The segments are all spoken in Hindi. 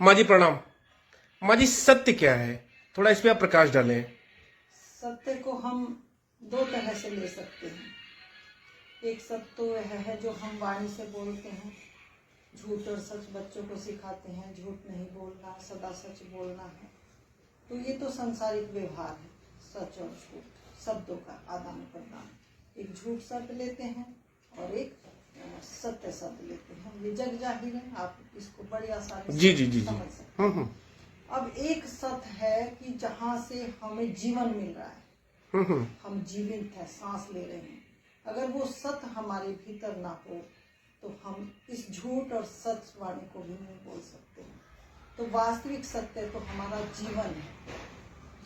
माँ जी प्रणाम। माँ जी सत्य क्या है, थोड़ा इस पे आप प्रकाश डालें। सत्य को हम दो तरह से ले सकते हैं। एक सत्य तो यह है जो हम वाणी से बोलते हैं। झूठ और सच बच्चों को सिखाते हैं, झूठ नहीं बोलना, सदा सच बोलना है। तो ये तो सांसारिक व्यवहार है, सच और झूठ शब्दों का आदान प्रदान। एक झूठ शब्द लेते हैं और एक सत्य शब्द लेते हैं। ये जग जाहिर है, आप इसको बड़ी आसानी जी से जी जी जी। समझ सकते हैं। अब एक सत्य है कि जहाँ से हमें जीवन मिल रहा है, हम जीवित हैं, सांस ले रहे हैं। अगर वो सत्य हमारे भीतर ना हो तो हम इस झूठ और सच वाणी को भी नहीं बोल सकते। तो वास्तविक सत्य तो हमारा जीवन है,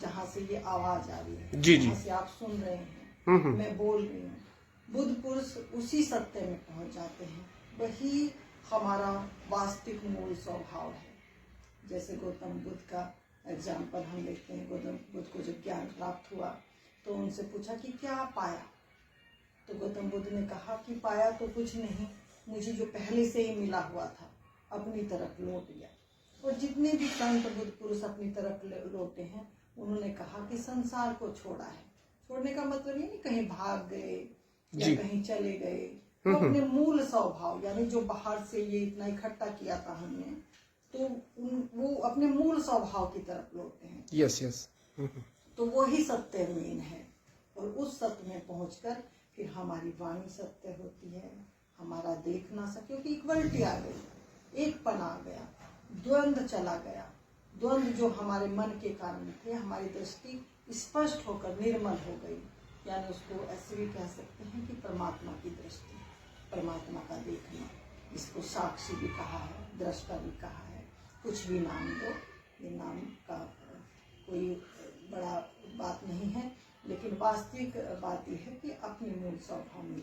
जहाँ से ये आवाज आ रही है, जी जी। जहाँ से आप सुन रहे हैं, मैं बोल रही हूँ। बुद्ध पुरुष उसी सत्य में पहुंच जाते हैं। वही हमारा वास्तविक मूल स्वभाव है। जैसे गौतम बुद्ध का एग्जाम्पल हम देखते हैं। गौतम बुद्ध को जब ज्ञान प्राप्त हुआ तो उनसे पूछा कि क्या पाया। तो गौतम बुद्ध ने कहा कि पाया तो कुछ नहीं, मुझे जो पहले से ही मिला हुआ था अपनी तरफ लौट गया। और जितने भी संत बुद्ध पुरुष अपनी तरफ लौटे हैं, उन्होंने कहा कि संसार को छोड़ा है। छोड़ने का मतलब ये नहीं कहीं भाग गए या कहीं चले गए। वो अपने मूल स्वभाव, यानी जो बाहर से ये इतना इकट्ठा किया था हमने, तो वो अपने मूल स्वभाव की तरफ लौटते हैं। Yes yes. तो वो ही सत्य मेन है। और उस सत्य में पहुंचकर फिर हमारी वाणी सत्य होती है, हमारा देखना सत्य, क्योंकि इक्वलिटी आ गई, एकपन आ गया, द्वंद्व चला गया। द्वंद्व जो हमारे मन के कारण थे, हमारी दृष्टि स्पष्ट होकर निर्मल हो गई। यानी उसको ऐसे भी कह सकते हैं कि परमात्मा की दृष्टि, परमात्मा का देखना। इसको साक्षी भी कहा है, दृष्टा भी कहा है, कुछ भी नाम दो। ये नाम का कोई बड़ा बात नहीं है, लेकिन वास्तविक बात यह है कि अपने मूल स्वभाव में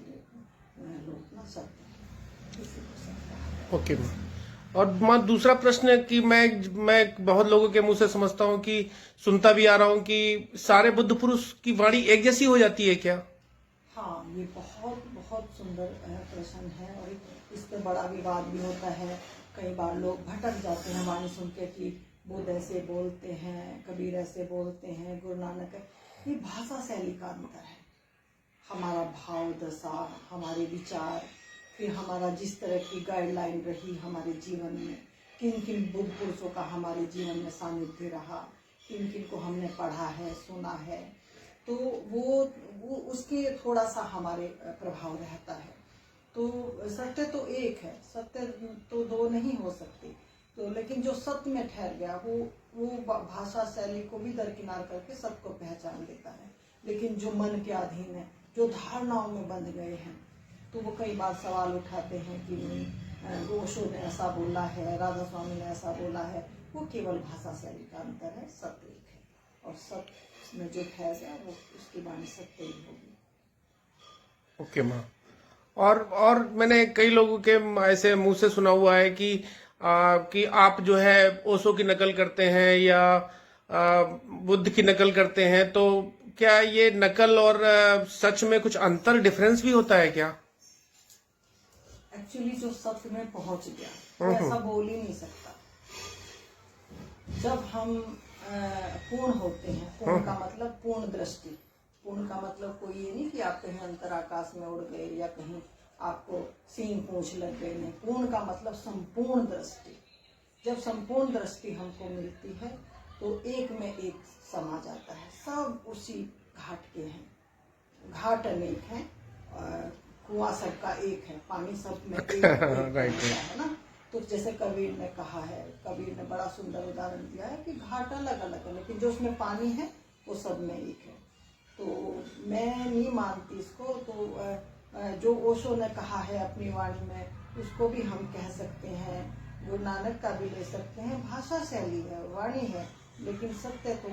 लौटना सत्य है, किसी को सत्य। ओके माँ। और माँ दूसरा प्रश्न है कि मैं बहुत लोगों के मुंह से समझता हूँ कि सुनता भी आ रहा हूँ कि सारे बुद्ध पुरुष की वाणी एक जैसी हो जाती है क्या? हाँ, ये बहुत बहुत सुंदर प्रश्न है और इस पर बड़ा विवाद भी होता है। कई बार लोग भटक जाते हैं वाणी सुन के कि बुद्ध ऐसे बोलते हैं, कबीर ऐसे बोलते हैं, गुरु नानक। ये भाषा शैली का अंतर है। हमारा भाव दशा, हमारे विचार, फिर हमारा जिस तरह की गाइडलाइन रही हमारे जीवन में, किन किन बुद्ध पुरुषों का हमारे जीवन में सानिध्य रहा, किन किन को हमने पढ़ा है, सुना है, तो वो उसके थोड़ा सा हमारे प्रभाव रहता है। तो सत्य तो एक है, सत्य तो दो नहीं हो सकते। तो लेकिन जो सत्य में ठहर गया वो भाषा शैली को भी दरकिनार करके सत्य को पहचान लेता है। लेकिन जो मन के अधीन है, जो धारणाओं में बंध गए हैं, तो वो कई बार सवाल उठाते हैं कि नहीं, ओशो ने ऐसा बोला है, राधा स्वामी ने ऐसा बोला है। वो केवल भाषा शैली का अंतर है, सत्य एक है। और सत्य में जो ठहर गया वो उसकी वाणी सत्य ही होगी। ओके माँ। और मैंने कई लोगों के ऐसे मुंह से सुना हुआ है कि आप जो है ओशो की नकल करते हैं या बुद्ध की नकल करते हैं, तो क्या ये नकल और सच में कुछ अंतर डिफरेंस भी होता है क्या? एक्चुअली जो सत्य में पहुंच गया वो ऐसा बोल ही नहीं सकता। जब हम पूर्ण होते हैं, पूर्ण का मतलब पूर्ण दृष्टि, पूर्ण का मतलब कोई ये नहीं कि आप कहीं अंतर आकाश में उड़ गए या कहीं आपको सींग पूंछ लग गए। नहीं, पूर्ण का मतलब संपूर्ण दृष्टि। जब संपूर्ण दृष्टि हमको मिलती है तो एक में एक समा जाता है। सब उसी घाट के हैं, घाट अनेक हैं, कुआं सबका एक है, पानी सब में एक है ना। तो जैसे कबीर ने कहा है, कबीर ने बड़ा सुंदर उदाहरण दिया है कि घाट अलग अलग है, लेकिन जो उसमें पानी है वो सब में एक है। तो मैं नहीं मानती इसको। तो जो ओशो ने कहा है अपनी वाणी में, उसको भी हम कह सकते हैं, गुरु नानक का भी ले सकते हैं। भाषा शैली है, वाणी है, लेकिन सत्य तो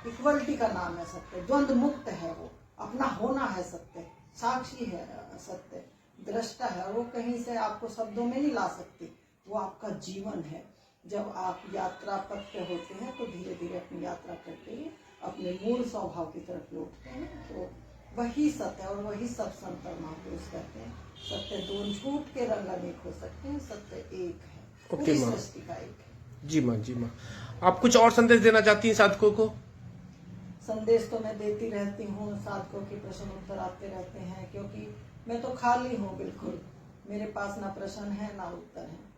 इक्वलिटी का नाम है। सत्य द्वंद्व मुक्त है, वो अपना होना है। सत्य साक्षी है, सत्य दृष्टा है, और वो कहीं से आपको शब्दों में नहीं ला सकती। वो आपका जीवन है। जब आप यात्रा पथ पे होते हैं तो धीरे धीरे अपनी यात्रा करते हुए अपने मूल स्वभाव की तरफ लौटते हैं। तो वही सत्य, और वही सब संत महापुरुष कहते हैं, सत्य दो झूठ के रंग अनेक हो सकते हैं, सत्य एक है, पूरी सृष्टि का एक है। जी माँ, जी माँ। आप कुछ और संदेश देना चाहती हैं साधकों को? संदेश तो मैं देती रहती हूँ, साधकों के प्रश्न उत्तर आते रहते हैं, क्योंकि मैं तो खाली हूँ बिल्कुल। मेरे पास ना प्रश्न है ना उत्तर है।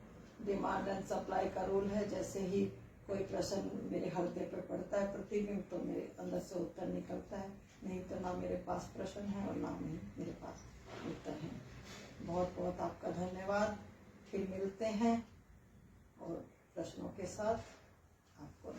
डिमांड एंड सप्लाई का रूल है, जैसे ही कोई प्रश्न मेरे हृदय पर पड़ता है प्रतिबिंब, तो मेरे अंदर से उत्तर निकलता है। नहीं तो ना मेरे पास प्रश्न है और ना मेरे पास उत्तर है। बहुत बहुत आपका धन्यवाद। फिर मिलते हैं और प्रश्नों के साथ। आपको